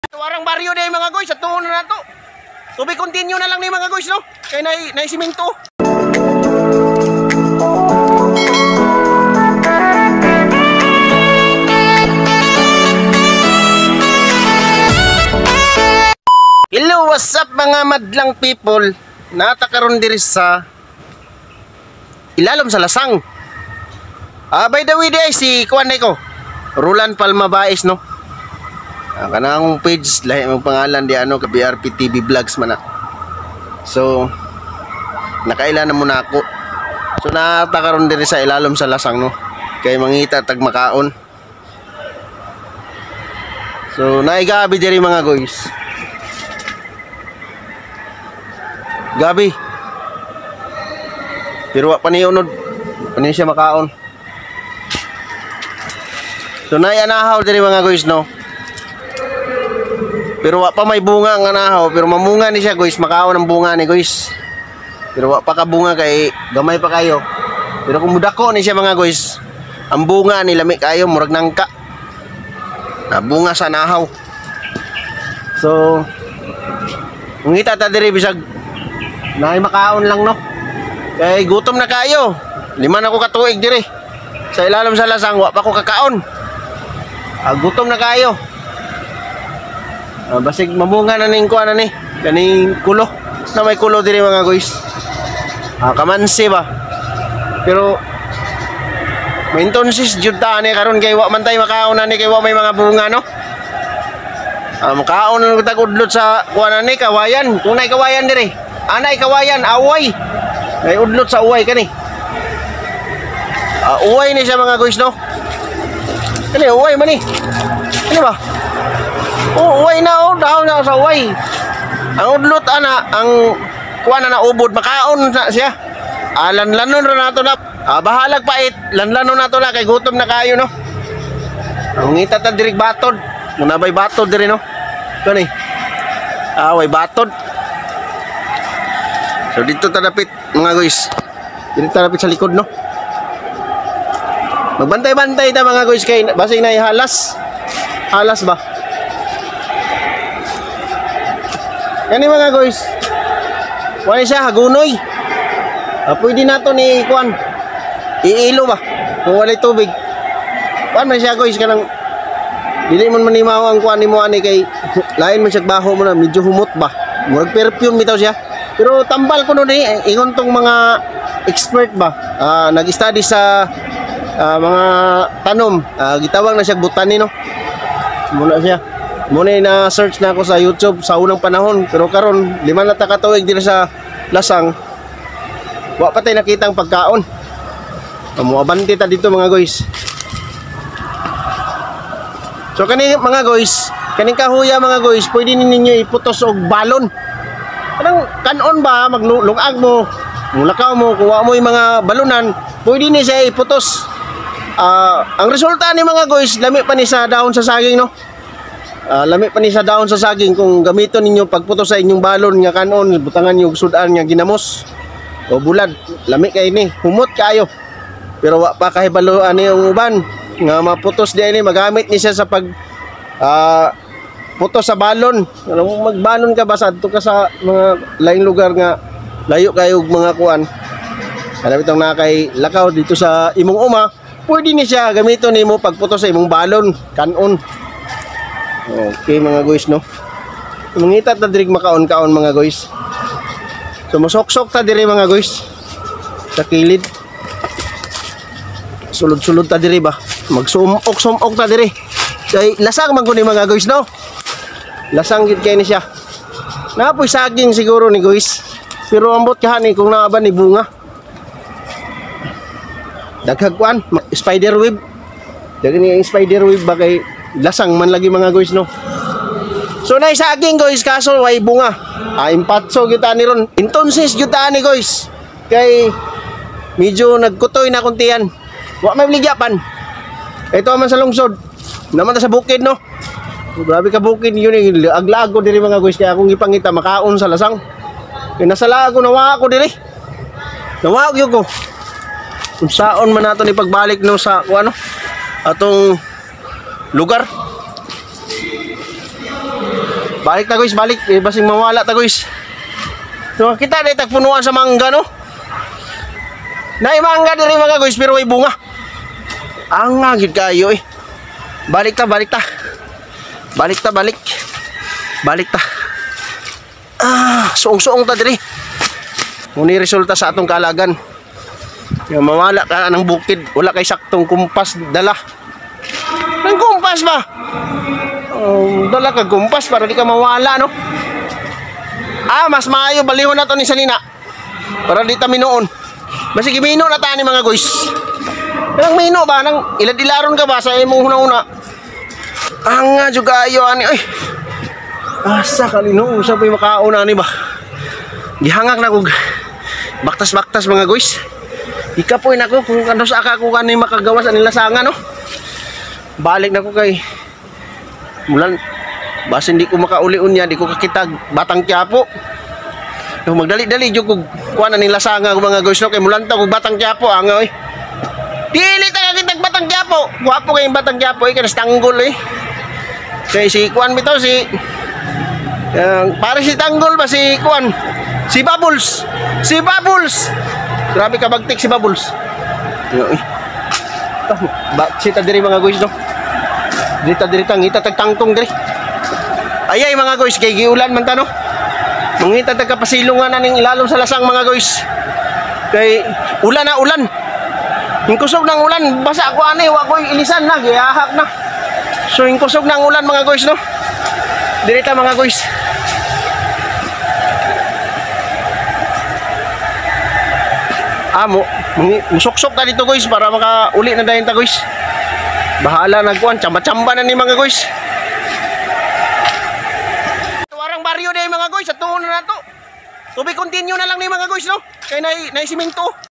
Warang baryo na mga guys, at tuon na to. To be continue na lang ni mga guys, no? Kaya naisimento. Hello, what's up mga madlang people? Natakaroon diri sa ilalom sa Lasang. By the way, si kuan ko, Roland Palma Baez, no? Kanang page lahi mong pangalan di ano, BRP TV Vlogs man na. So nakailan na muna ako. So natakaroon diri sa ilalom sa Lasang, no? Kay mangita tag makaon. So naigabi diri mga guys. Gabi. Pero wa pa ni unod. Pani siya makaon. So naianahaw diri mga guys, no? Pero wa pa may bunga nga nahaw, pero mamunga ni siya guys, makaon ang bunga ni guys. Pero wa pa ka bunga kay gamay pa kayo. Pero kung mudako ni siya mga guys, ang bunga ni lami kayo murag nangka. Na bunga sa nahaw. So ngita ta diri bisag naay makaon lang, no? Kay gutom na kayo. Lima na ko katuig diri. Sa ilalom sa Lasang wa pa ko kakaon. Gutom na kayo. Basig mamunga na ning kuan ani, kaning kulo. Na may kulo diri mga guys. Kamansi ba. Pero maintenance jud ta ani karon kay wa man tay makaon ani kay wa may mga bunga, no? Makaon na tag-udlot sa kuan ani kawayan. Kung nay kawayan diri. Anay kawayan, away. May udlot sa uway kani. Uway ni siya mga guys, no? Kani uway man ni. Ano ba? Uway na, daw na sa uway. Ang udlot ana, ang kuan na ubod, makaon na siya. Lanlanon ra nato na. Bahalag pait, lanlanon nato na kay gutom na kayo, no? Ang ngita ta dirig batod. Muna bay batod diri, no? Kani. Way batod. So dito tadapit mga guys. Dito tadapit sa likod, no? Magbantay-bantay ta mga guys kay basig na halas. Halas ba? Kani mga guys. Wala siya hagunoy. Pwede nato ni kuan. Iilo ba? Kung walay tubig. Kuan man siya guys kanang dili man manimaw ang kuan nimo ani kay lain man siya baho mo na medyo humot ba. Murag perfume bitaw siya. Pero tambal ko nun ingon tong mga expert ba, nag-study sa mga tanom, gitawag na siya botany, no? Muna siya. Muna na search na ako sa YouTube sa unang panahon, pero karon 5 na ta katuig dito sa Lasang. Wa pa tay nakitang pagkaon. Muabante ta dito mga guys. So kani mga guys, kaning kahuya mga guys, pwede ninyo iputos og balon. Anong kanon ba maglungag mo, mulakaw mo, kuha mo yung mga balunan, pwede ni siya iputos. Ang resulta ni mga guys, lami pa ni sa dahon sa saging, no? Lami pa ni sa dahon sa saging kung gamiton ninyo pagputos sa inyong balon nga kanon, butangan niyo sudan nga ginamos o bulad, lami kay ni, humot kayo. Pero wa pa kahibalo ani yung uban nga maputos di ni, magamit ni siya sa pag putos sa balon. Magbalon ka ba sa adto ka sa mga laing lugar nga layo kayo mga kuan. Kada bitong nakay lakaw dito sa imong uma, pwede ni siya gamiton nimo pagputos sa imong balon, kanon. Okay mga guys, no. Mangita ta diri makaon-kaon mga guys. So mosok-sok ta diri mga guys sa kilid. Sulod-sulod ta diri ba. Magsumok-sumok ta diri. Kay Lasang man ko ni mga guys, no. Lasang gid kay ni siya. Napoy saging siguro ni guys. Pero ambot kahani kung naa ba ni bunga. Daghag kuan, spider web. Daghan ni spider web ba kay Lasang man lagi mga guys, no. So nay saging guys kaso way bunga. Impatso gyud ani ron. Entonces gyud ani guys. Kay medyo nagkutoy na kuntian. Wa may ligyapan. Ito man sa lungsod. Naman ta sa bukid, no. Grabe ka bukid yun eh. Aglago diri mga guys. Kaya akong ipangita makaon sa Lasang. Kaya nasa lago nawa ako diri. Nawa yun ko. Kung saon man nato ni pagbalik no sa ano atong lugar. Balik ta guys, balik. Basing mawala ta guys. So, kita na tagpunuan sa mangga, no? Nay mangga diri mga guys, pero may bunga. Ang ngagid kayo eh. Balik ta, balik ta. Balik ta, balik. Balik ta. Suong-suong ta diri. Muni resulta sa atong kaalagan. Yung mawala ka ng bukid, wala kay saktong kumpas dala. Nang kumpas ba? Dala ka kumpas para di ka mawala, no? Mas maayo balihon na to ni Sanina. Para di ta minuon. Basi gimino na ta ni mga guys. Nang mino ba nang ilad-ilaron ka ba sa imong una-una? Nga juga ayo ani ay. Asa kalino usa pay makauna ni ba? Gihangak na kog baktas-baktas mga guys. Ikapoy nako kung kano sa ako kanay makagawas ani lasangan, no? Balik na ko kay mulan basta hindi ko makauli-un yan, di ko kakitag Batang Quiapo. Yung magdali-dali jud ko kuan ani lasanga mga guys, no? Kay mulan ta kog Batang Quiapo oy. Dili ta kakitag Batang Quiapo. Guwapo kay Batang Quiapo ay kanas tanggol eh. Kay si kuan bitaw si para si tanggol ba si kuan? Si Bubbles. Si Bubbles. Grabe ka bagtik si Bubbles. Sita diri mga guys, no? Diri tangita tagtangtong diri. Ayay mga guys, kay giulan man ta, no? Mangita tag kapasilungan na ning ilalom sa lasang mga guys. Kay ulan na ulan. Yung kusog ng ulan, basa ako ani, wa ko ilisan na, gihahak na. So yung kusog ng ulan mga guys, no? Diri ta mga guys. Musuksok ta dito guys para makauli na dayon ta guys. Bahala nagkuan, chamba-chamba na ni mga guys. Tuwarang baryo day mga guys, at tuon na to. Tubig continue na lang ni mga guys, no? Kay nay siminto.